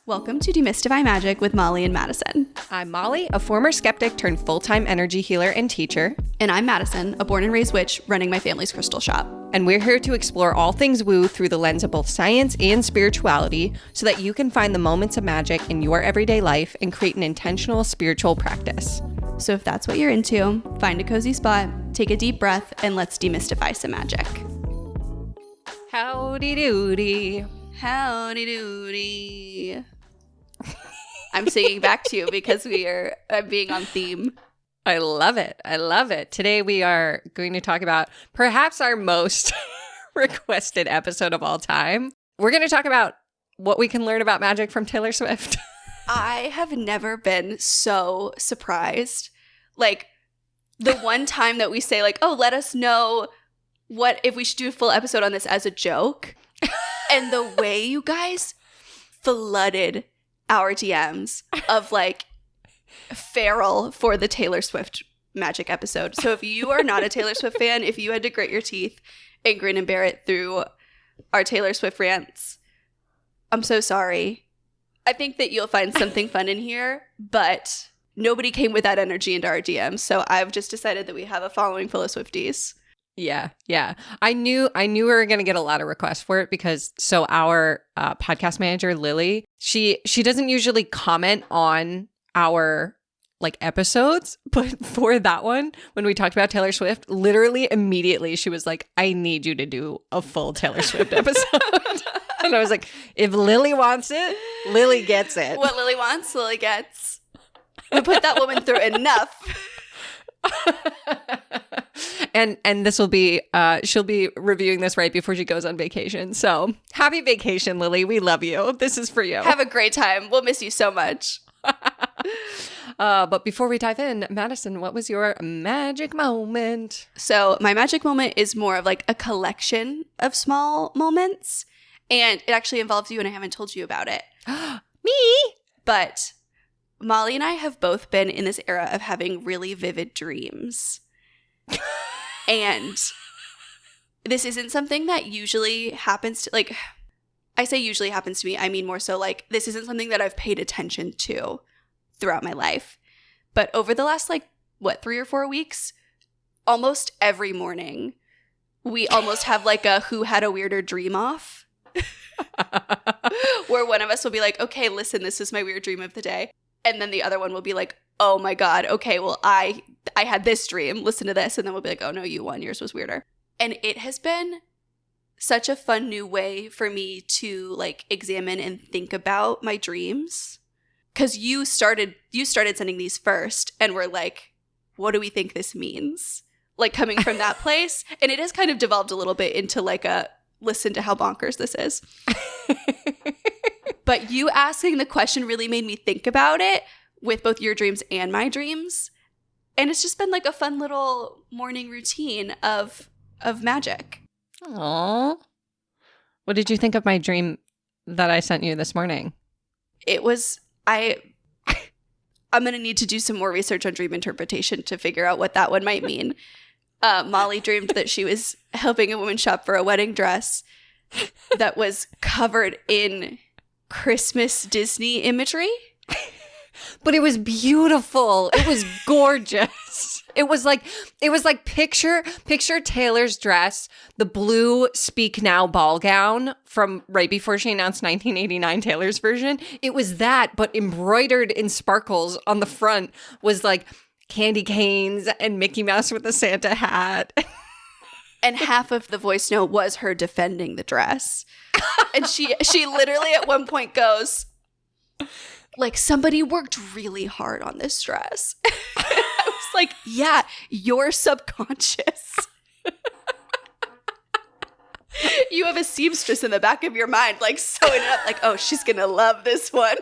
Welcome to Demystify Magic with Molly and Madison. I'm Molly, a former skeptic turned full-time energy healer and teacher. And I'm Madison, a born and raised witch running my family's crystal shop. And we're here to explore all things woo through the lens of both science and spirituality so that you can find the moments of magic in your everyday life and create an intentional spiritual practice. So if that's what you're into, find a cozy spot, take a deep breath, and let's demystify some magic. Howdy doody. Howdy doody. I'm singing back to you because I'm being on theme. I love it. I love it. Today we are going to talk about perhaps our most requested episode of all time. We're going to talk about what we can learn about magic from Taylor Swift. I have never been so surprised. Like, the one time that we say, like, oh, let us know what if we should do a full episode on this as a joke. And the way you guys flooded our DMs of, like, feral for the Taylor Swift magic episode. So if you are not a Taylor Swift fan, if you had to grit your teeth and grin and bear it through our Taylor Swift rants, I'm so sorry. I think that you'll find something fun in here, but nobody came with that energy into our DMs. So I've just decided that we have a following full of Swifties. Yeah. I knew we were going to get a lot of requests for it because our podcast manager, Lily, she doesn't usually comment on our episodes, but for that one, when we talked about Taylor Swift, literally immediately she was like, I need you to do a full Taylor Swift episode. And I was like, if Lily wants it, Lily gets it. What Lily wants, Lily gets. We put that woman through enough. And this will be she'll be reviewing this right before she goes on vacation. So happy vacation, Lily. We love you. This is for you. Have a great time. We'll miss you so much. But before we dive in, Madison, what was your magic moment? So my magic moment is more of like a collection of small moments. And it actually involves you, and I haven't told you about it. Me? But Molly and I have both been in this era of having really vivid dreams. And this isn't something that usually happens to, like, I say usually happens to me. I mean more so like this isn't something that I've paid attention to throughout my life. But over the last 3 or 4 weeks, almost every morning, we almost have like a who had a weirder dream off. Where one of us will be like, okay, listen, this is my weird dream of the day. And then the other one will be like, oh my God, okay, well, I had this dream, listen to this. And then we'll be like, oh no, you won, yours was weirder. And it has been such a fun new way for me to examine and think about my dreams. Because you started sending these first and we're like, what do we think this means? Coming from that place. And it has kind of devolved a little bit into a listen to how bonkers this is. But you asking the question really made me think about it with both your dreams and my dreams. And it's just been a fun little morning routine of magic. Aww. What did you think of my dream that I sent you this morning? It was, I'm going to need to do some more research on dream interpretation to figure out what that one might mean. Molly dreamed that she was helping a woman shop for a wedding dress that was covered in Christmas Disney imagery. But it was beautiful. It was gorgeous. It was like picture Taylor's dress, the blue Speak Now ball gown from right before she announced 1989 Taylor's version. It was that, but embroidered in sparkles on the front was candy canes and Mickey Mouse with a Santa hat. And half of the voice note was her defending the dress. And she literally at one point goes, somebody worked really hard on this dress. I was like, yeah, you're subconscious. You have a seamstress in the back of your mind, sewing it up, oh, she's going to love this one.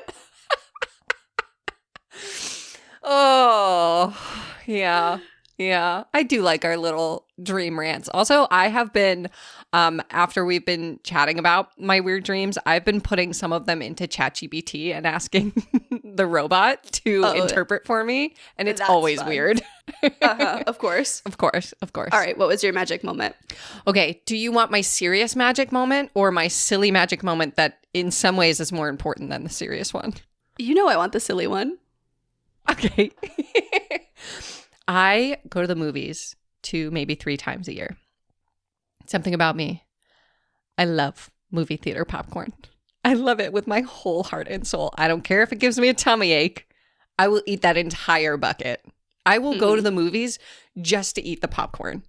Oh, yeah. Yeah, I do like our little dream rants. Also, I have been, after we've been chatting about my weird dreams, I've been putting some of them into ChatGPT and asking the robot to interpret for me. And it's always fun. Weird. Of course. Of course. All right. What was your magic moment? Okay. Do you want my serious magic moment or my silly magic moment that in some ways is more important than the serious one? You know I want the silly one. Okay. I go to the movies 2, maybe 3 times a year. Something about me. I love movie theater popcorn. I love it with my whole heart and soul. I don't care if it gives me a tummy ache. I will eat that entire bucket. I will go to the movies just to eat the popcorn.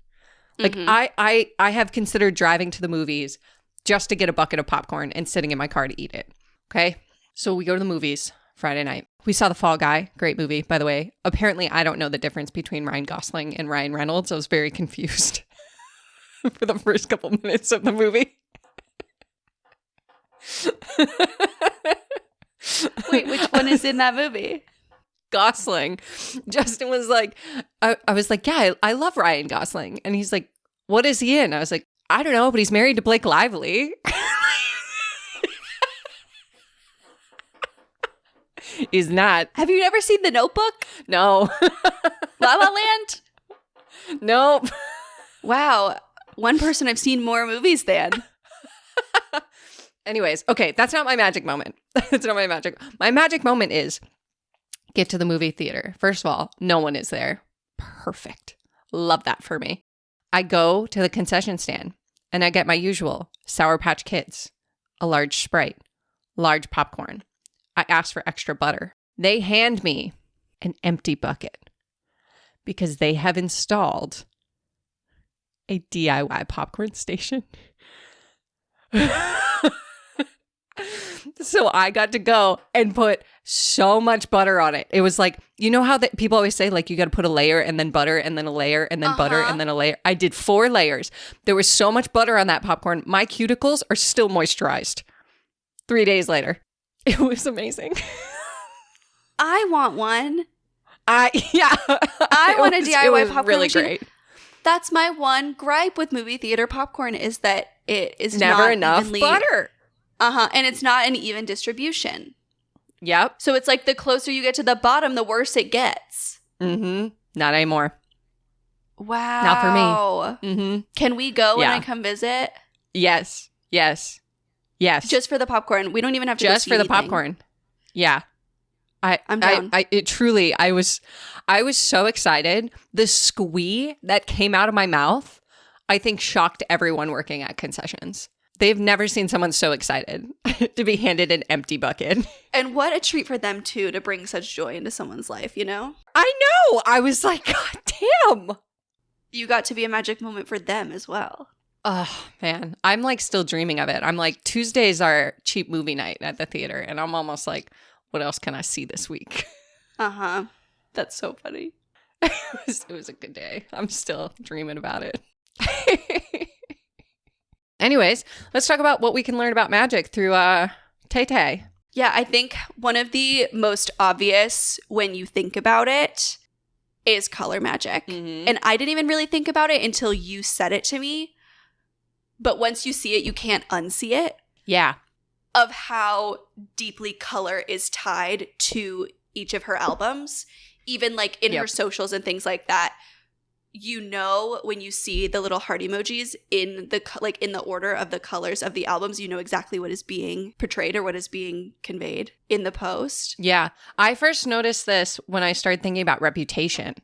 Like I have considered driving to the movies just to get a bucket of popcorn and sitting in my car to eat it. Okay? So we go to the movies Friday night. We saw The Fall Guy. Great movie, by the way. Apparently, I don't know the difference between Ryan Gosling and Ryan Reynolds. I was very confused for the first couple minutes of the movie. Wait, which one is in that movie? Gosling. Justin was like, I was like, yeah, I love Ryan Gosling. And he's like, what is he in? I was like, I don't know, but he's married to Blake Lively. He's not. Have you never seen The Notebook? No. La La Land? Nope. Wow. One person I've seen more movies than. Anyways, okay, that's not my magic moment. That's not my magic. My magic moment is get to the movie theater. First of all, no one is there. Perfect. Love that for me. I go to the concession stand and I get my usual Sour Patch Kids, a large Sprite, large popcorn. I ask for extra butter. They hand me an empty bucket because they have installed a DIY popcorn station. So I got to go and put so much butter on it. It was like, you know how people always say, like, you got to put a layer and then butter and then a layer and then butter and then a layer. I did 4 layers. There was so much butter on that popcorn. My cuticles are still moisturized 3 days later. It was amazing. I want one. I want a DIY popcorn really machine. Great. That's my one gripe with movie theater popcorn is that it is never not enough evenly, butter. And it's not an even distribution. Yep. So it's like the closer you get to the bottom, the worse it gets. Mm-hmm. Not anymore. Wow. Not for me. Mm-hmm. Can we go when I come visit? Yes. Just for the popcorn. We don't even have to just go see for the anything. popcorn. Yeah. I'm down. I was so excited. The squee that came out of my mouth, I think shocked everyone working at concessions. They've never seen someone so excited to be handed an empty bucket. And what a treat for them, too, to bring such joy into someone's life, you know? I know. I was like, God damn. You got to be a magic moment for them as well. Oh, man. I'm like still dreaming of it. I'm like, Tuesdays are cheap movie night at the theater. And I'm almost like, what else can I see this week? That's so funny. It was a good day. I'm still dreaming about it. Anyways, let's talk about what we can learn about magic through Tay-Tay. Yeah, I think one of the most obvious when you think about it is color magic. Mm-hmm. And I didn't even really think about it until you said it to me. But once you see it, you can't unsee it. Yeah. Of how deeply color is tied to each of her albums. Even like in her socials and things like that. You know, when you see the little heart emojis in the order of the colors of the albums, you know exactly what is being portrayed or what is being conveyed in the post. Yeah. I first noticed this when I started thinking about Reputation,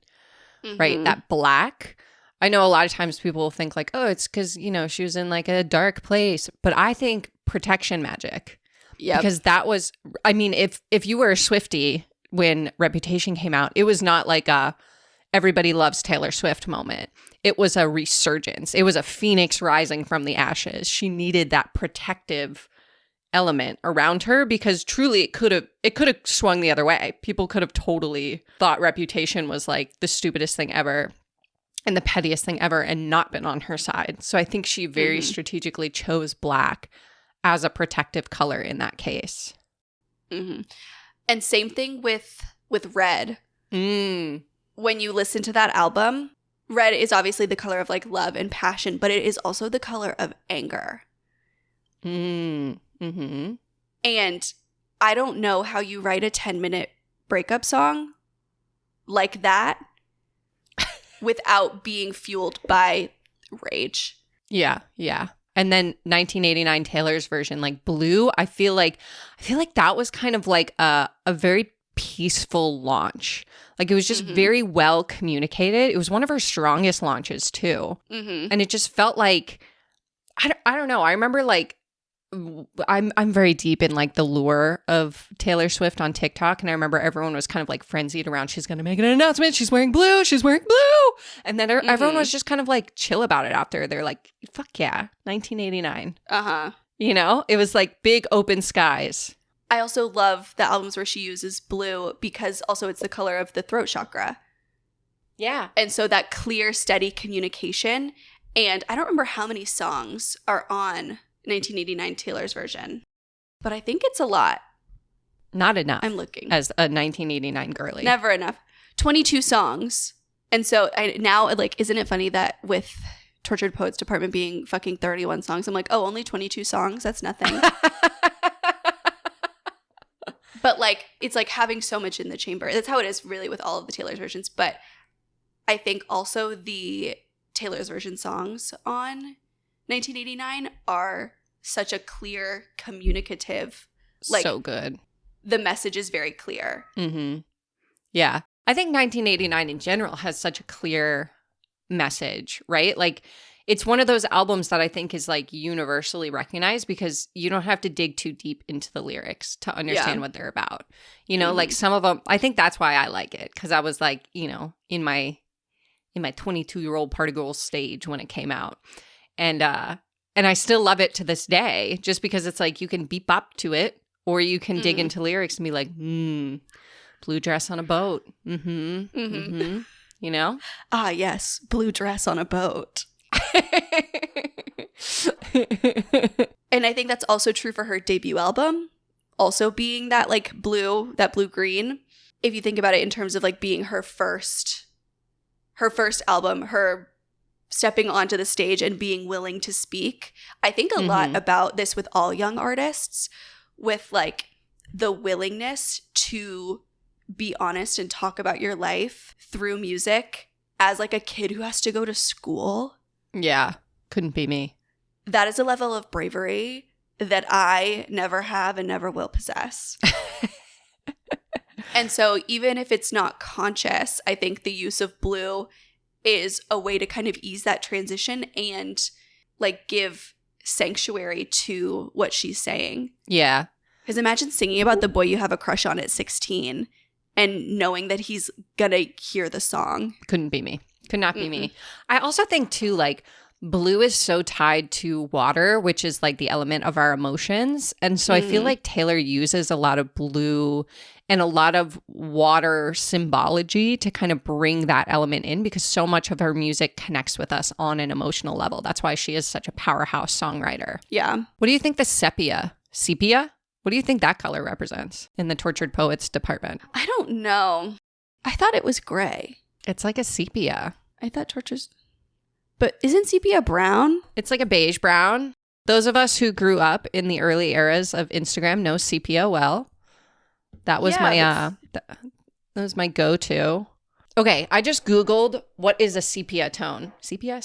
right? That black. I know a lot of times people will think like, oh, it's because, you know, she was in like a dark place. But I think protection magic. Yeah. Because that was, I mean, if you were a Swiftie when Reputation came out, it was not like a everybody loves Taylor Swift moment. It was a resurgence. It was a phoenix rising from the ashes. She needed that protective element around her because truly it could have swung the other way. People could have totally thought Reputation was like the stupidest thing ever and the pettiest thing ever and not been on her side. So I think she very strategically chose black as a protective color in that case. Mm-hmm. And same thing with red. when you listen to that album, red is obviously the color of like love and passion, but it is also the color of anger. Mm-hmm. And I don't know how you write a 10-minute breakup song like that without being fueled by rage. Yeah. And then 1989 Taylor's version, like Blue, I feel like that was kind of like a very peaceful launch. Like it was just very well communicated. It was one of her strongest launches too. Mm-hmm. And it just felt like, I don't know. I remember like, I'm very deep in like the lure of Taylor Swift on TikTok, and I remember everyone was kind of like frenzied around she's going to make an announcement, she's wearing blue, and then everyone was just kind of like chill about it after. They're like, fuck yeah, 1989. You know, it was like big open skies. I also love the albums where she uses blue because also it's the color of the throat chakra. Yeah. And so that clear, steady communication. And I don't remember how many songs are on 1989 Taylor's version, but I think it's a lot. Not enough. I'm looking. As a 1989 girly. Never enough. 22 songs. And so now, like, isn't it funny that with Tortured Poets Department being fucking 31 songs, I'm like, oh, only 22 songs? That's nothing. But, like, it's like having so much in the chamber. That's how it is really with all of the Taylor's versions. But I think also the Taylor's version songs on 1989 are such a clear, communicative, like, so good. The message is very clear. Mm-hmm. Yeah. I think 1989 in general has such a clear message, right? Like, it's one of those albums that I think is like universally recognized because you don't have to dig too deep into the lyrics to understand what they're about. You know, like some of them, I think that's why I like it, because I was like, you know, in my 22-year-old party girl stage when it came out. And I still love it to this day, just because it's like you can beep bop to it, or you can dig into lyrics and be like, blue dress on a boat. You know? Ah, yes. Blue dress on a boat. And I think that's also true for her debut album, also being that like blue, that blue-green. If you think about it in terms of like being her first album, her stepping onto the stage and being willing to speak. I think a lot about this with all young artists, with like the willingness to be honest and talk about your life through music as like a kid who has to go to school. Yeah, couldn't be me. That is a level of bravery that I never have and never will possess. And so even if it's not conscious, I think the use of blue is a way to kind of ease that transition and like give sanctuary to what she's saying. Yeah. Because imagine singing about the boy you have a crush on at 16 and knowing that he's gonna hear the song. Couldn't be me. Could not be me. I also think too, like, blue is so tied to water, which is like the element of our emotions. And so I feel like Taylor uses a lot of blue and a lot of water symbology to kind of bring that element in, because so much of her music connects with us on an emotional level. That's why she is such a powerhouse songwriter. Yeah. What do you think the sepia? What do you think that color represents in the Tortured Poets department? I don't know. I thought it was gray. It's like a sepia. I thought tortures... But isn't sepia brown? It's like a beige brown. Those of us who grew up in the early eras of Instagram know sepia well. That was that was my go-to. Okay, I just Googled what is a sepia tone. Sepia?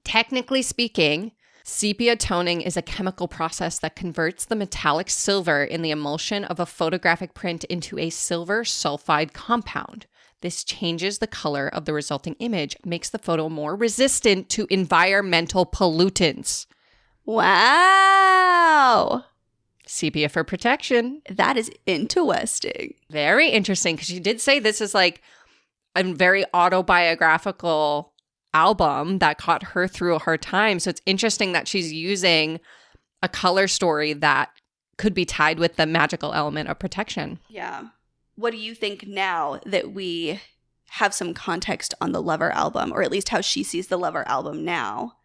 Technically speaking, sepia toning is a chemical process that converts the metallic silver in the emulsion of a photographic print into a silver sulfide compound. This changes the color of the resulting image, makes the photo more resistant to environmental pollutants. Wow. Sepia for protection. That is interesting. Very interesting, because she did say this is like a very autobiographical album that caught her through a hard time. So it's interesting that she's using a color story that could be tied with the magical element of protection. Yeah. What do you think now that we have some context on the Lover album, or at least how she sees the Lover album now?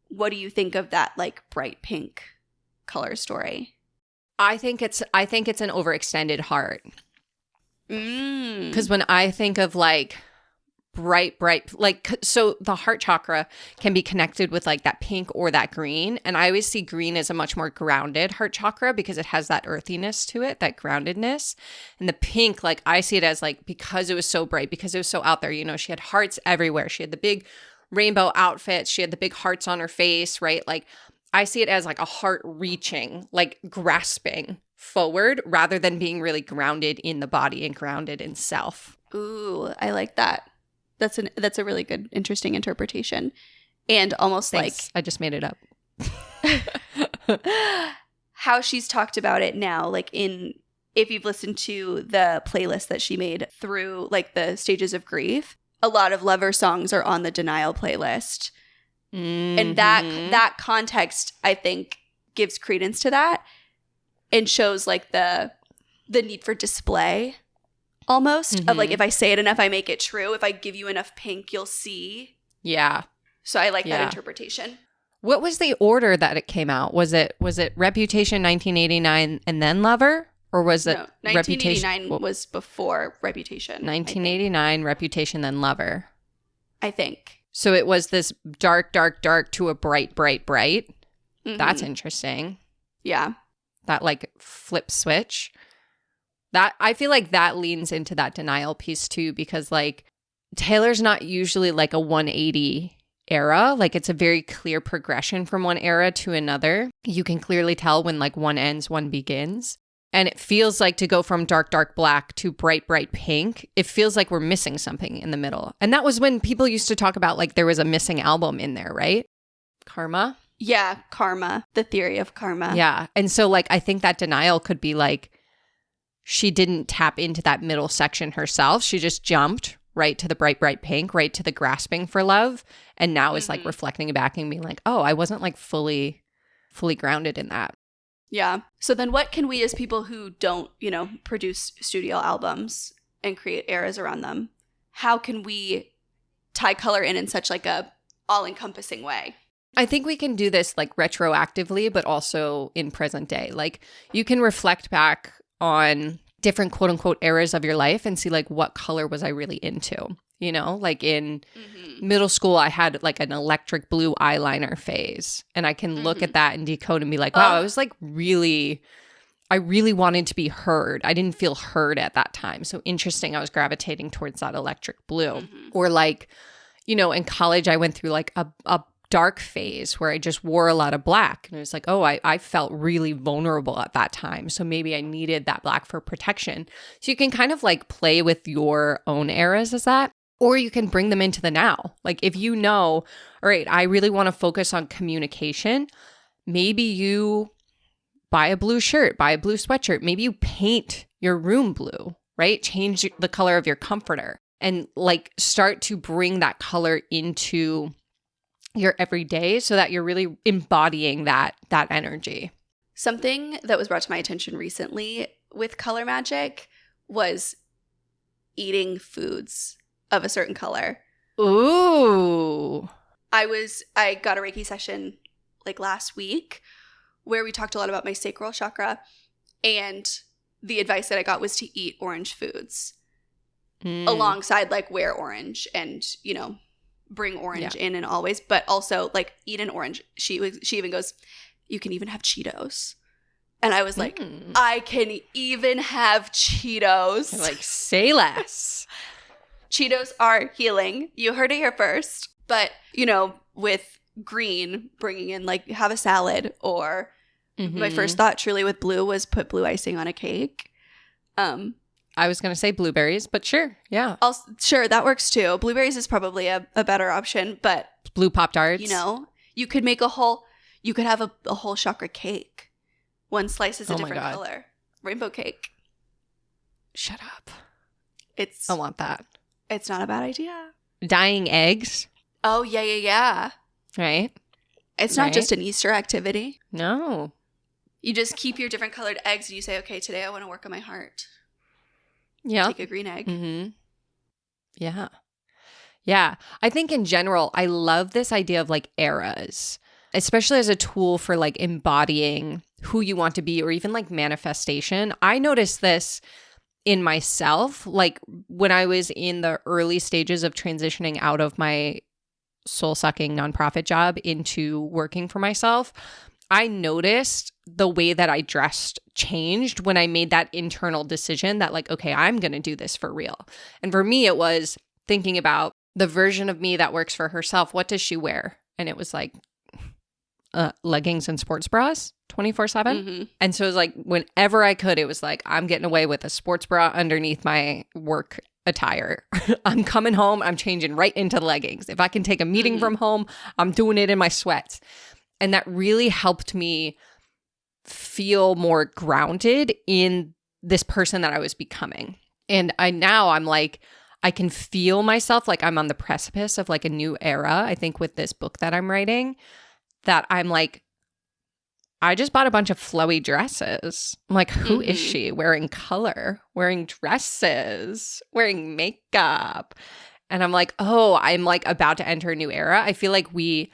What do you think of that like bright pink color story? I think it's an overextended heart. Because when I think of like bright, like, so the heart chakra can be connected with like that pink or that green. And I always see green as a much more grounded heart chakra because it has that earthiness to it, that groundedness. And the pink, like I see it as like, because it was so bright, because it was so out there, you know, she had hearts everywhere. She had the big rainbow outfits. She had the big hearts on her face, right? Like I see it as like a heart reaching, like grasping forward rather than being really grounded in the body and grounded in self. Ooh, I like that. That's a really good, interesting interpretation. And almost Thanks. I just made it up. like how she's talked about it now, like if you've listened to the playlist that she made through like the stages of grief, a lot of Lover songs are on the Denial playlist. Mm-hmm. And that context, I think, gives credence to that and shows like the need for display almost of like, if I say it enough, I make it true. If I give you enough pink, you'll see. Yeah. So I like that interpretation. What was the order that it came out? Was it Reputation 1989 and then Lover? Or was it 1989 was before Reputation. 1989, Reputation, then Lover. I think. So it was this dark, dark, dark to a bright, bright, bright. Mm-hmm. That's interesting. Yeah. That like flip switch. That I feel like that leans into that denial piece too, because like Taylor's not usually like a 180 era. Like it's a very clear progression from one era to another. You can clearly tell when like one ends, one begins. And it feels like to go from dark, dark black to bright, bright pink, it feels like we're missing something in the middle. And that was when people used to talk about like there was a missing album in there, right? Karma? Yeah, karma. The theory of karma. Yeah. And so like I think that denial could be like she didn't tap into that middle section herself. She just jumped right to the bright, bright pink, right to the grasping for love. And now is like reflecting back and being like, oh, I wasn't like fully grounded in that. Yeah. So then what can we as people who don't, you know, produce studio albums and create eras around them, how can we tie color in such like a all-encompassing way? I think we can do this like retroactively, but also in present day. Like you can reflect back on different quote unquote eras of your life and see like what color was I really into? You know, like in middle school, I had like an electric blue eyeliner phase. And I can look at that and decode and be like, wow, I was like I really wanted to be heard. I didn't feel heard at that time. So interesting. I was gravitating towards that electric blue. Or like, you know, in college, I went through like a dark phase where I just wore a lot of black. And it was like, oh, I felt really vulnerable at that time. So maybe I needed that black for protection. So you can kind of like play with your own eras as that. Or you can bring them into the now. Like if you know, all right, I really want to focus on communication, maybe you buy a blue shirt, buy a blue sweatshirt. Maybe you paint your room blue, right? Change the color of your comforter and like start to bring that color into your everyday so that you're really embodying that energy. Something that was brought to my attention recently with color magic was eating foods of a certain color. Ooh. I got a Reiki session like last week where we talked a lot about my sacral chakra, and the advice that I got was to eat orange foods alongside like wear orange and, you know, bring orange in and always, but also like eat an orange. She even goes, you can even have Cheetos. And I was like, I can even have Cheetos. You're like, say less. Cheetos are healing. You heard it here first. But, you know, with green, bringing in like have a salad, or my first thought truly with blue was put blue icing on a cake. I was going to say blueberries, but sure. Yeah. Sure, that works too. Blueberries is probably a better option, but blue Pop-Tarts. You know, you could have a whole chakra cake. One slice is a different color. Rainbow cake. Shut up. I want that. It's not a bad idea. Dyeing eggs. Oh, yeah. Right? It's not just an Easter activity. No. You just keep your different colored eggs and you say, okay, today I want to work on my heart. Yeah. Take a green egg. Mm-hmm. Yeah. Yeah. I think in general, I love this idea of like eras, especially as a tool for like embodying who you want to be or even like manifestation. I noticed this in myself, like when I was in the early stages of transitioning out of my soul-sucking nonprofit job into working for myself, I noticed the way that I dressed changed when I made that internal decision that like, okay, I'm going to do this for real. And for me, it was thinking about the version of me that works for herself. What does she wear? And it was like leggings and sports bras 24/7. Mm-hmm. And so it was like whenever I could, it was like, I'm getting away with a sports bra underneath my work attire. I'm coming home, I'm changing right into the leggings. If I can take a meeting from home, I'm doing it in my sweats. And that really helped me feel more grounded in this person that I was becoming. And I'm like, I can feel myself like I'm on the precipice of like a new era. I think with this book that I'm writing, that I'm like, I just bought a bunch of flowy dresses. I'm like, who is she? Wearing color, wearing dresses, wearing makeup. And I'm like, oh, I'm like about to enter a new era. I feel like we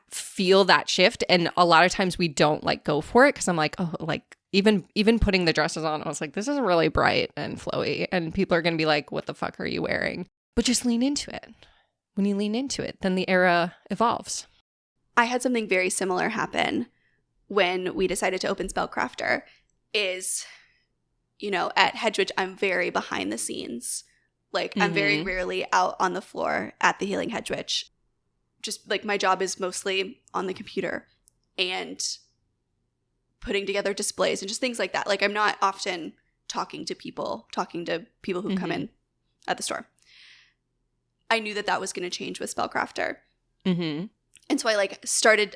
feel that shift. And a lot of times we don't like go for it because I'm like, oh, like even putting the dresses on, I was like, this is really bright and flowy. And people are going to be like, what the fuck are you wearing? But just lean into it. When you lean into it, then the era evolves. I had something very similar happen when we decided to open Spellcrafter. Is, you know, at Hedgewitch, I'm very behind the scenes. Like, I'm very rarely out on the floor at the Healing Hedgewitch. Just, like, my job is mostly on the computer and putting together displays and just things like that. Like, I'm not often talking to people who come in at the store. I knew that was going to change with Spellcrafter. Mm-hmm. And so I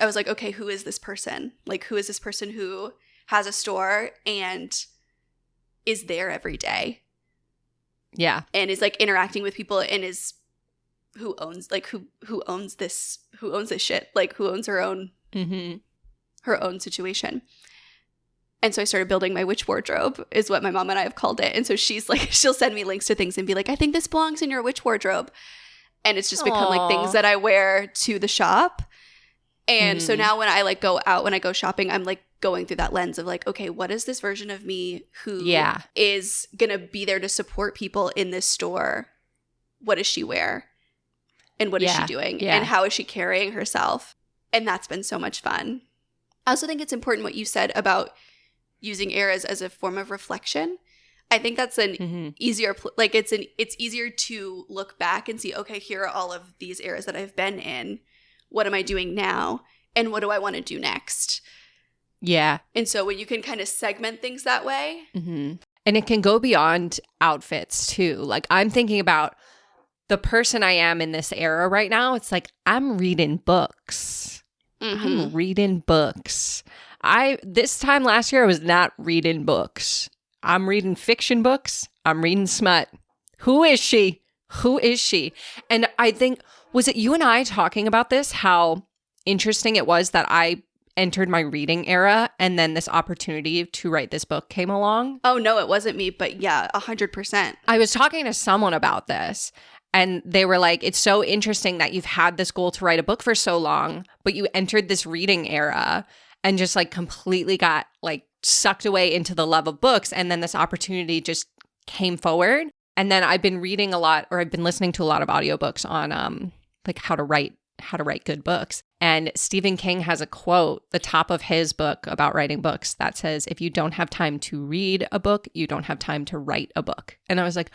was like, okay, who is this person? Like, who is this person who has a store and is there every day? Yeah. And is like interacting with people and is who owns this shit? Like, who owns her own situation? And so I started building my witch wardrobe, is what my mom and I have called it. And so she's like, she'll send me links to things and be like, I think this belongs in your witch wardrobe. And it's just become like things that I wear to the shop. And so now when I like go out, when I go shopping, I'm like going through that lens of like, okay, what is this version of me who is going to be there to support people in this store? What does she wear? And what is she doing? And how is she carrying herself? And that's been so much fun. I also think it's important what you said about using eras as a form of reflection. I think that's an easier, it's easier to look back and see, okay, here are all of these eras that I've been in. What am I doing now? And what do I want to do next? Yeah. And so when you can kind of segment things that way. Mm-hmm. And it can go beyond outfits too. Like, I'm thinking about the person I am in this era right now. It's like, I'm reading books. I'm reading books. This time last year, I was not reading books. I'm reading fiction books. I'm reading smut. Who is she? Who is she? And I think, was it you and I talking about this? How interesting it was that I entered my reading era and then this opportunity to write this book came along? Oh, no, it wasn't me. But yeah, 100%. I was talking to someone about this and they were like, it's so interesting that you've had this goal to write a book for so long, but you entered this reading era and just like completely got like sucked away into the love of books. And then this opportunity just came forward. And then I've been reading a lot, or I've been listening to a lot of audiobooks on like how to write good books. And Stephen King has a quote, the top of his book about writing books, that says, if you don't have time to read a book, you don't have time to write a book. And I was like,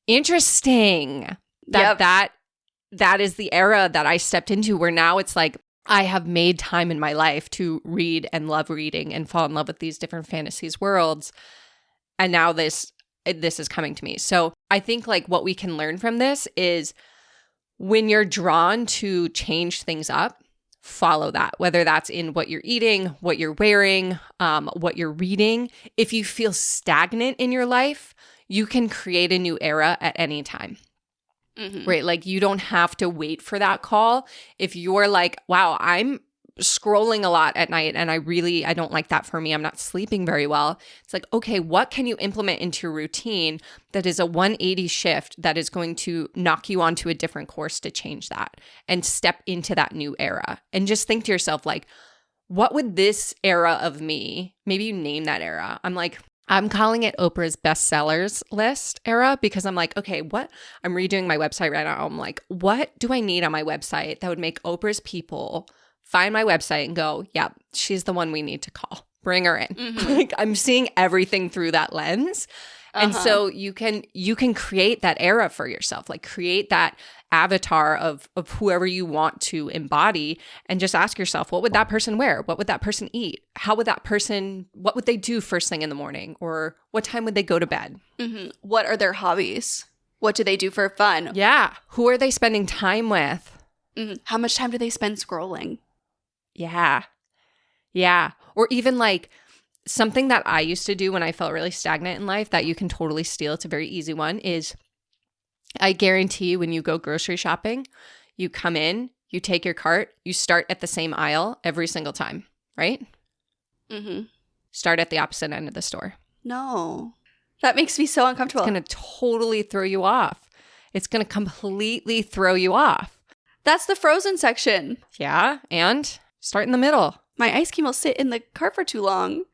interesting that is the era that I stepped into, where now it's like, I have made time in my life to read and love reading and fall in love with these different fantasies worlds. And now this is coming to me. So I think like what we can learn from this is when you're drawn to change things up, follow that, whether that's in what you're eating, what you're wearing, what you're reading. If you feel stagnant in your life, you can create a new era at any time. Right? Like, you don't have to wait for that call. If you're like, wow, I'm scrolling a lot at night and I don't like that for me. I'm not sleeping very well. It's like, okay, what can you implement into your routine that is a 180 shift that is going to knock you onto a different course to change that and step into that new era? And just think to yourself, like, what would this era of me, maybe you name that era. I'm like, I'm calling it Oprah's bestsellers list era because I'm like, okay, what? I'm redoing my website right now. I'm like, what do I need on my website that would make Oprah's people find my website and go, yep, she's the one we need to call. Bring her in. Mhm. Like I'm seeing everything through that lens. And so you can create that era for yourself, like create that avatar of whoever you want to embody and just ask yourself, what would that person wear? What would that person eat? What would they do first thing in the morning? Or what time would they go to bed? Mhm. What are their hobbies? What do they do for fun? Yeah. Who are they spending time with? Mhm. How much time do they spend scrolling? Yeah. Yeah. Or even like something that I used to do when I felt really stagnant in life that you can totally steal, it's a very easy one, is I guarantee when you go grocery shopping, you come in, you take your cart, you start at the same aisle every single time, right? Mm-hmm. Start at the opposite end of the store. No. That makes me so uncomfortable. It's going to totally throw you off. It's going to completely throw you off. That's the frozen section. Yeah, and start in the middle. My ice cream will sit in the cart for too long.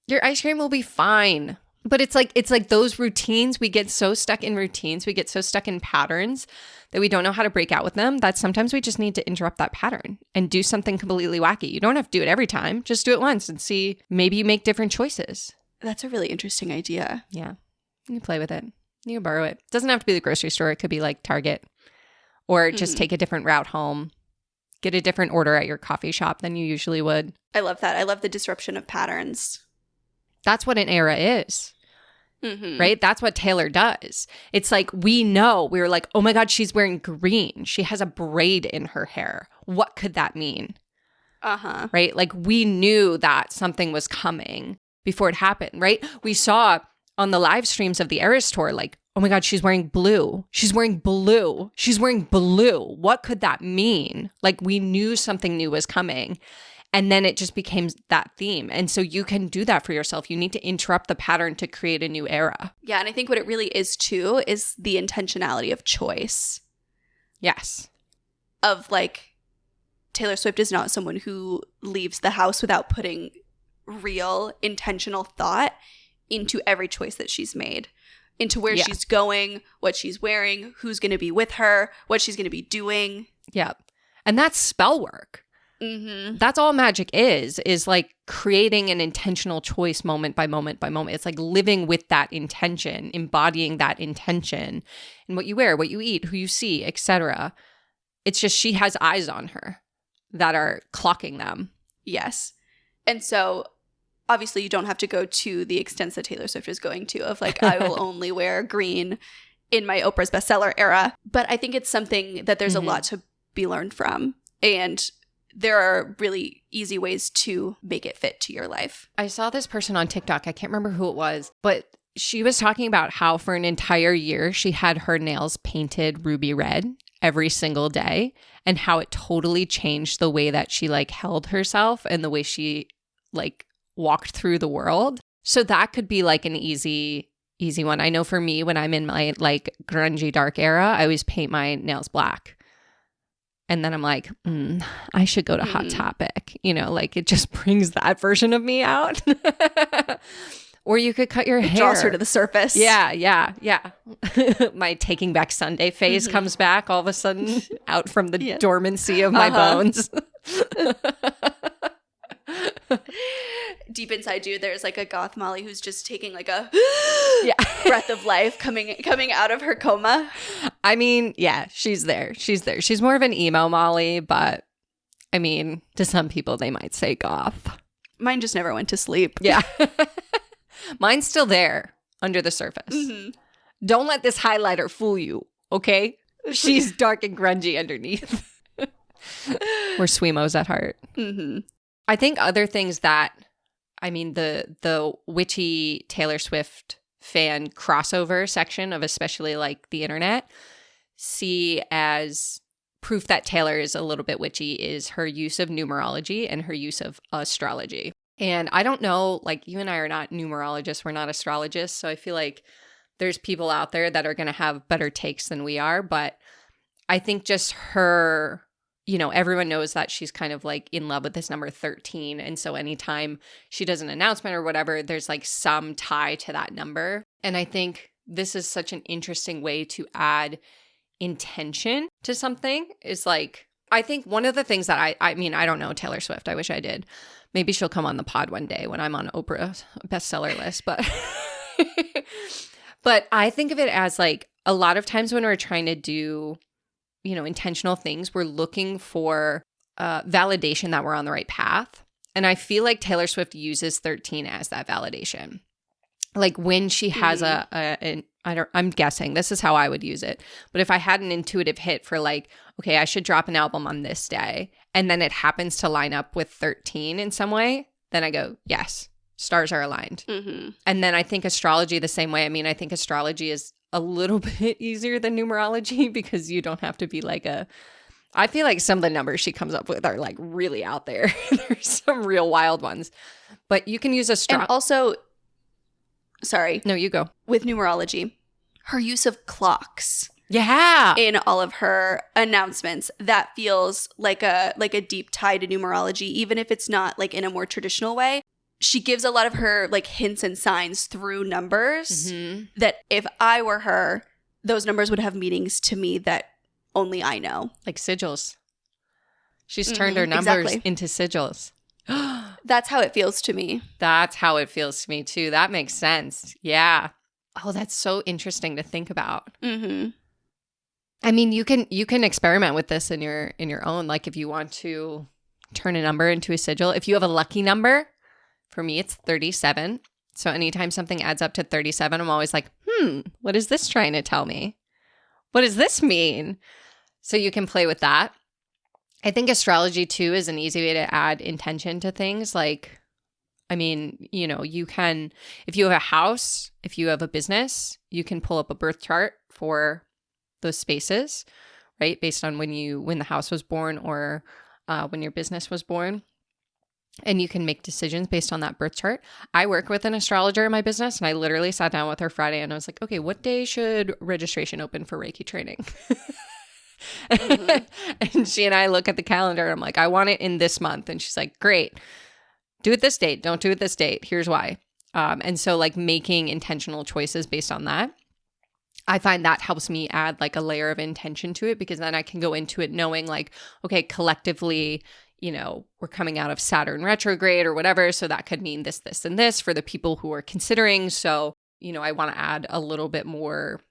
Your ice cream will be fine. But it's like those routines, we get so stuck in routines, we get so stuck in patterns that we don't know how to break out with them, that sometimes we just need to interrupt that pattern and do something completely wacky. You don't have to do it every time. Just do it once and see, maybe you make different choices. That's a really interesting idea. Yeah. You can play with it. You can borrow it. It doesn't have to be the grocery store. It could be like Target, or just take a different route home. Get a different order at your coffee shop than you usually would. I love that. I love the disruption of patterns. That's what an era is, right? That's what Taylor does. It's like we were like, oh my God, she's wearing green. She has a braid in her hair. What could that mean? Right? Like we knew that something was coming before it happened, right? We saw on the live streams of the Eras tour, like, oh my God, she's wearing blue. She's wearing blue. She's wearing blue. What could that mean? Like we knew something new was coming. And then it just became that theme. And so you can do that for yourself. You need to interrupt the pattern to create a new era. Yeah, and I think what it really is too is the intentionality of choice. Yes. Of like, Taylor Swift is not someone who leaves the house without putting real intentional thought into every choice that she's made. Into where she's going, what she's wearing, who's going to be with her, what she's going to be doing. Yeah. And that's spell work. That's all magic is like creating an intentional choice moment by moment by moment. It's like living with that intention, embodying that intention in what you wear, what you eat, who you see, etc. It's just she has eyes on her that are clocking them. Yes. And so obviously you don't have to go to the extents that Taylor Swift is going to of like, I will only wear green in my Oprah's bestseller era. But I think it's something that there's a lot to be learned from. And there are really easy ways to make it fit to your life. I saw this person on TikTok. I can't remember who it was, but she was talking about how for an entire year, she had her nails painted ruby red every single day and how it totally changed the way that she like held herself and the way she like walked through the world. So that could be like an easy one. I know for me, when I'm in my like grungy dark era, I always paint my nails black. And then I'm like, I should go to Hot Topic. You know, like it just brings that version of me out. Or you could cut your hair. It draws her to the surface. Yeah. My Taking Back Sunday phase comes back all of a sudden out from the dormancy of my bones. Deep inside you, there's like a goth Molly who's just taking like a breath of life coming out of her coma. I mean, yeah, she's there. She's more of an emo Molly, but I mean, to some people, they might say goth. Mine just never went to sleep. Yeah. Mine's still there under the surface. Don't let this highlighter fool you, okay? She's dark and grungy underneath. We're Swemos at heart. I think other things that, I mean, the witchy Taylor Swift fan crossover section of especially like the internet see as proof that Taylor is a little bit witchy is her use of numerology and her use of astrology. And I don't know, like you and I are not numerologists, we're not astrologists, so I feel like there's people out there that are going to have better takes than we are, but I think just her you know, everyone knows that she's kind of like in love with this number 13. And so anytime she does an announcement or whatever, there's like some tie to that number. And I think this is such an interesting way to add intention to something is like, I think one of the things that I mean, I don't know Taylor Swift. I wish I did. Maybe she'll come on the pod one day when I'm on Oprah's bestseller list. But but I think of it as like a lot of times when we're trying to do, you know, intentional things, we're looking for validation that we're on the right path. And I feel like Taylor Swift uses 13 as that validation. Like when she has I'm guessing this is how I would use it. But if I had an intuitive hit for like, okay, I should drop an album on this day, and then it happens to line up with 13 in some way, then I go, yes, stars are aligned. Mm-hmm. And then I think astrology the same way. I mean, I think astrology is a little bit easier than numerology because you don't have to be like I feel like some of the numbers she comes up with are like really out there. There's some real wild ones. But you can use And also, sorry. No, you go. With numerology, her use of clocks. Yeah. In all of her announcements, that feels like a deep tie to numerology, even if it's not like in a more traditional way. She gives a lot of her like hints and signs through numbers that if I were her, those numbers would have meanings to me that only I know. Like sigils. She's turned her numbers into sigils. That's how it feels to me. That's how it feels to me too. That makes sense. Yeah. Oh, that's so interesting to think about. Mm-hmm. I mean, you can experiment with this in your own. Like if you want to turn a number into a sigil, if you have a lucky number, for me it's 37. So anytime something adds up to 37, I'm always like, what is this trying to tell me? What does this mean? So you can play with that. I think astrology too is an easy way to add intention to things. Like, I mean, you know, you can, if you have a house, if you have a business, you can pull up a birth chart for those spaces, right? Based on when the house was born or when your business was born. And you can make decisions based on that birth chart. I work with an astrologer in my business, and I literally sat down with her Friday and I was like, okay, what day should registration open for Reiki training? And she and I look at the calendar and I'm like, I want it in this month. And she's like, great. Do it this date. Don't do it this date. Here's why. And so like making intentional choices based on that. I find that helps me add like a layer of intention to it, because then I can go into it knowing like, okay, collectively, you know, we're coming out of Saturn retrograde or whatever. So that could mean this, this, and this for the people who are considering. So, you know, I want to add a little bit more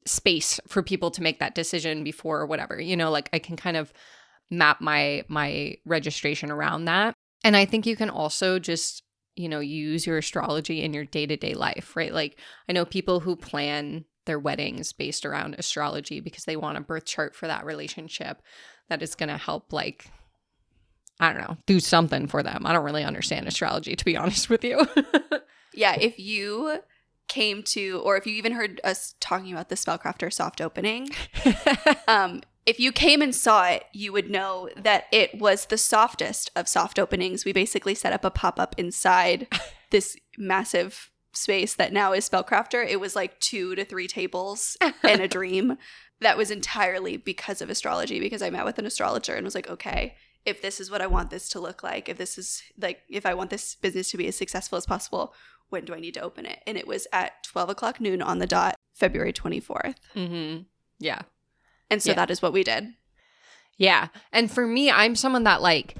space for people to make that decision before or whatever, you know, like I can kind of map my registration around that. And I think you can also just, you know, use your astrology in your day-to-day life, right? Like I know people who plan their weddings based around astrology because they want a birth chart for that relationship that is going to help, like, I don't know, do something for them. I don't really understand astrology, to be honest with you. Yeah, if you came to, or if you even heard us talking about the Spellcrafter soft opening, if you came and saw it, you would know that it was the softest of soft openings. We basically set up a pop-up inside this massive space that now is Spellcrafter. It was like 2 to 3 tables and a dream. That was entirely because of astrology, because I met with an astrologer and was like, okay, if this is what I want this to look like, if this is like, if I want this business to be as successful as possible, when do I need to open it? And it was at 12 o'clock noon on the dot, February 24th. Mm-hmm. Yeah. And so that is what we did. Yeah. And for me, I'm someone that like,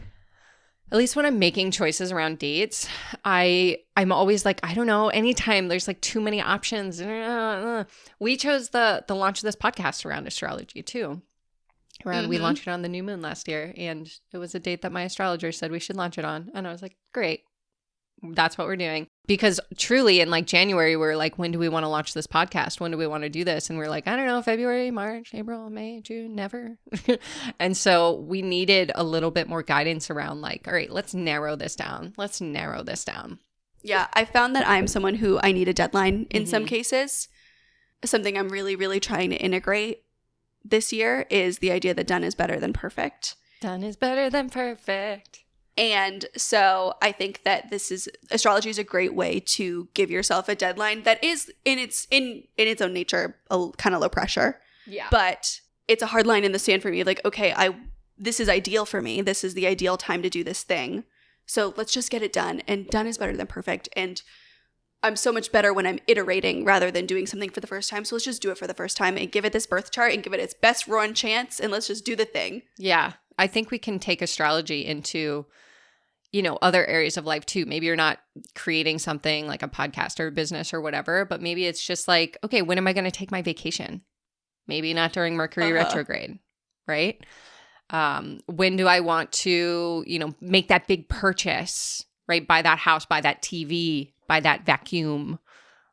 at least when I'm making choices around dates, I'm always like, I don't know, anytime there's like too many options. We chose the launch of this podcast around astrology too. We launched it on the new moon last year, and it was a date that my astrologer said we should launch it on. And I was like, great. That's what we're doing. Because truly in like January, we're like, when do we want to launch this podcast? When do we want to do this? And we're like, I don't know, February, March, April, May, June, never. And so we needed a little bit more guidance around like, all right, let's narrow this down. Yeah, I found that I'm someone who I need a deadline in some cases. Something I'm really, really trying to integrate this year is the idea that done is better than perfect. Done is better than perfect. And so I think that astrology is a great way to give yourself a deadline that is in its own nature a kind of low pressure. Yeah. But it's a hard line in the sand for me. Like, okay, this is ideal for me. This is the ideal time to do this thing. So let's just get it done. And done is better than perfect. And I'm so much better when I'm iterating rather than doing something for the first time. So let's just do it for the first time and give it this birth chart and give it its best run chance. And let's just do the thing. Yeah. I think we can take astrology into, other areas of life too. Maybe you're not creating something like a podcast or a business or whatever, but maybe it's just like, okay, when am I going to take my vacation? Maybe not during Mercury retrograde, right? When do I want to, make that big purchase, right? Buy that house, buy that TV, buy that vacuum,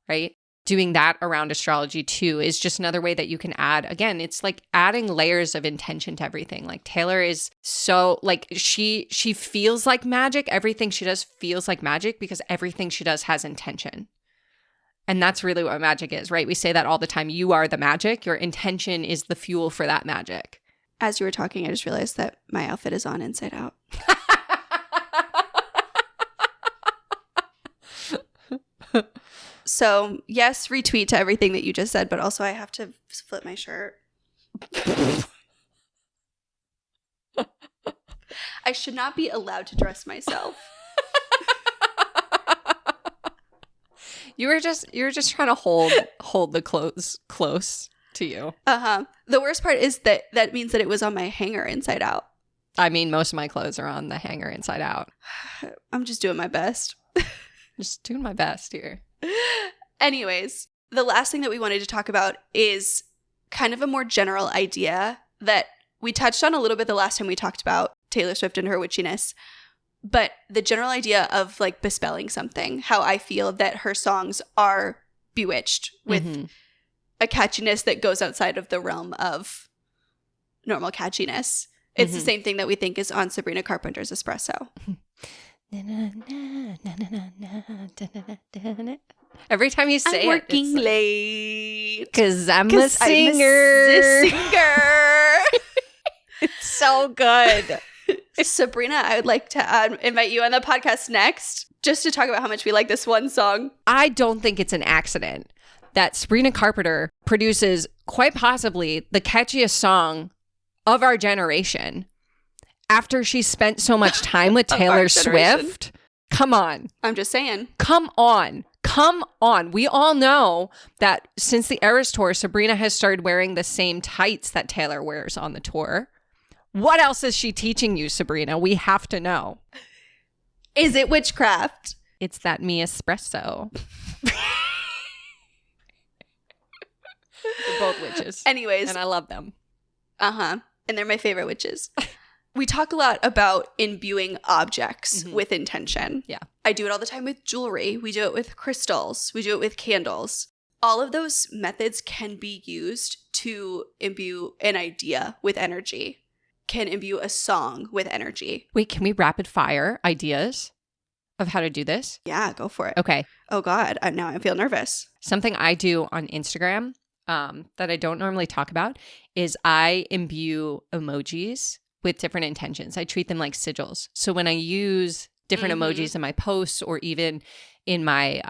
right? Doing that around astrology too is just another way that you can add. Again, it's like adding layers of intention to everything. Like Taylor is so like she feels like magic. Everything she does feels like magic because everything she does has intention. And that's really what magic is, right? We say that all the time. You are the magic. Your intention is the fuel for that magic. As you were talking, I just realized that my outfit is on inside out. So, yes, retweet to everything that you just said, but also I have to flip my shirt. I should not be allowed to dress myself. You were just trying to hold the clothes close to you. The worst part is that means that it was on my hanger inside out. I mean, most of my clothes are on the hanger inside out. I'm just doing my best. Just doing my best here. Anyways, the last thing that we wanted to talk about is kind of a more general idea that we touched on a little bit the last time we talked about Taylor Swift and her witchiness. But the general idea of like bespelling something, how I feel that her songs are bewitched with a catchiness that goes outside of the realm of normal catchiness. It's the same thing that we think is on Sabrina Carpenter's Espresso. Every time you say I'm working late. Because I'm a singer. It's so good. Sabrina, I would like to invite you on the podcast next just to talk about how much we like this one song. I don't think it's an accident that Sabrina Carpenter produces quite possibly the catchiest song of our generation after she spent so much time with Taylor Swift. Come on. I'm just saying. Come on. We all know that since the Eras Tour, Sabrina has started wearing the same tights that Taylor wears on the tour. What else is she teaching you, Sabrina? We have to know. Is it witchcraft? It's that me espresso. They're both witches. Anyways. And I love them. And they're my favorite witches. We talk a lot about imbuing objects with intention. Yeah. I do it all the time with jewelry. We do it with crystals. We do it with candles. All of those methods can be used to imbue an idea with energy, can imbue a song with energy. Wait, can we rapid fire ideas of how to do this? Yeah, go for it. Okay. Oh God, now I feel nervous. Something I do on Instagram that I don't normally talk about is I imbue emojis with different intentions. I treat them like sigils. So when I use different emojis in my posts or even in my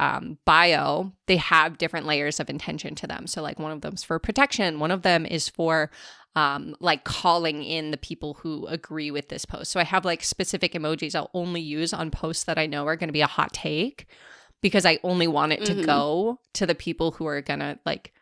bio, they have different layers of intention to them. So like one of them's for protection. One of them is for like calling in the people who agree with this post. So I have like specific emojis I'll only use on posts that I know are going to be a hot take because I only want it to go to the people who are going to like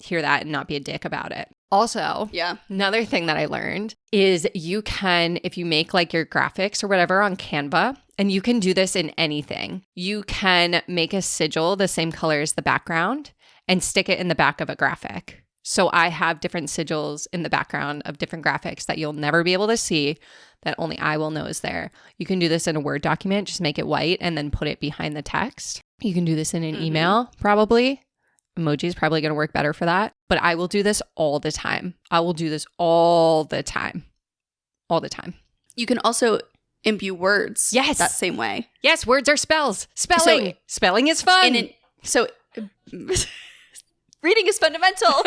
hear that and not be a dick about it. Also, another thing that I learned is you can, if you make like your graphics or whatever on Canva, and you can do this in anything, you can make a sigil the same color as the background and stick it in the back of a graphic. So I have different sigils in the background of different graphics that you'll never be able to see, that only I will know is there. You can do this in a Word document, just make it white and then put it behind the text. You can do this in an email, probably. Emoji is probably going to work better for that. But I will do this all the time. I will do this all the time. All the time. You can also imbue words that same way. Yes, words are spells. Spelling. Spelling is fun. Reading is fundamental.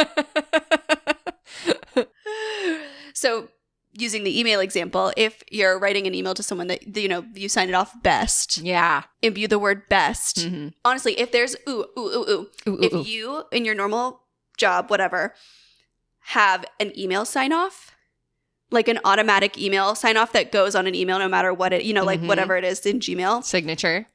So using the email example, if you're writing an email to someone that, you sign it off best. Yeah. Imbue the word best. Honestly, if there's if you, in your normal job, whatever, have an email sign off, like an automatic email sign off that goes on an email no matter what it, like whatever it is in Gmail. Signature.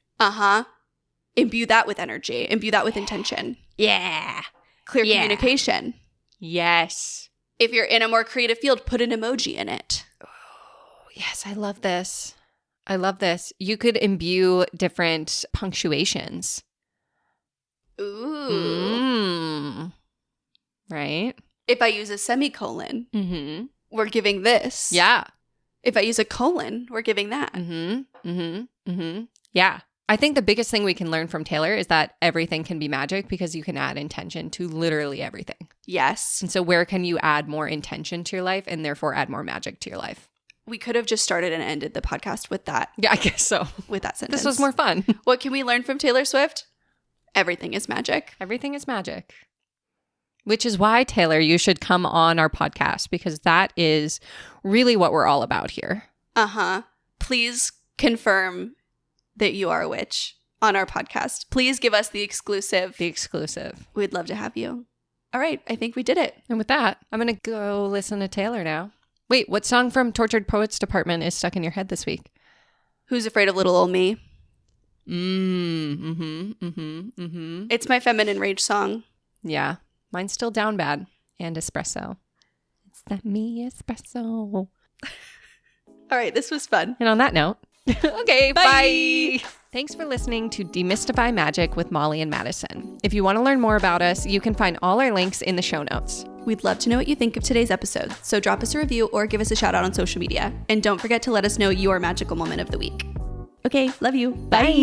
Imbue that with energy. Imbue that with intention. Yeah. Clear communication. Yes. If you're in a more creative field, put an emoji in it. Oh, yes, I love this. I love this. You could imbue different punctuations. Ooh. Right? If I use a semicolon, we're giving this. Yeah. If I use a colon, we're giving that. Yeah. I think the biggest thing we can learn from Taylor is that everything can be magic because you can add intention to literally everything. Yes. And so where can you add more intention to your life and therefore add more magic to your life? We could have just started and ended the podcast with that. Yeah, I guess so. With that sentence. This was more fun. What can we learn from Taylor Swift? Everything is magic. Everything is magic. Which is why, Taylor, you should come on our podcast because that is really what we're all about here. Please confirm that you are a witch on our podcast. Please give us the exclusive. The exclusive. We'd love to have you. All right. I think we did it. And with that, I'm going to go listen to Taylor now. Wait, what song from Tortured Poets Department is stuck in your head this week? Who's Afraid of Little Old Me? It's my feminine rage song. Yeah. Mine's still Down Bad and Espresso. It's that me espresso. All right. This was fun. And on that note, okay, bye. Thanks for listening to Demystify Magic with Molly and Madison. If you want to learn more about us, you can find all our links in the show notes. We'd love to know what you think of today's episode, so drop us a review or give us a shout out on social media. And don't forget to let us know your magical moment of the week. Okay, love you. Bye.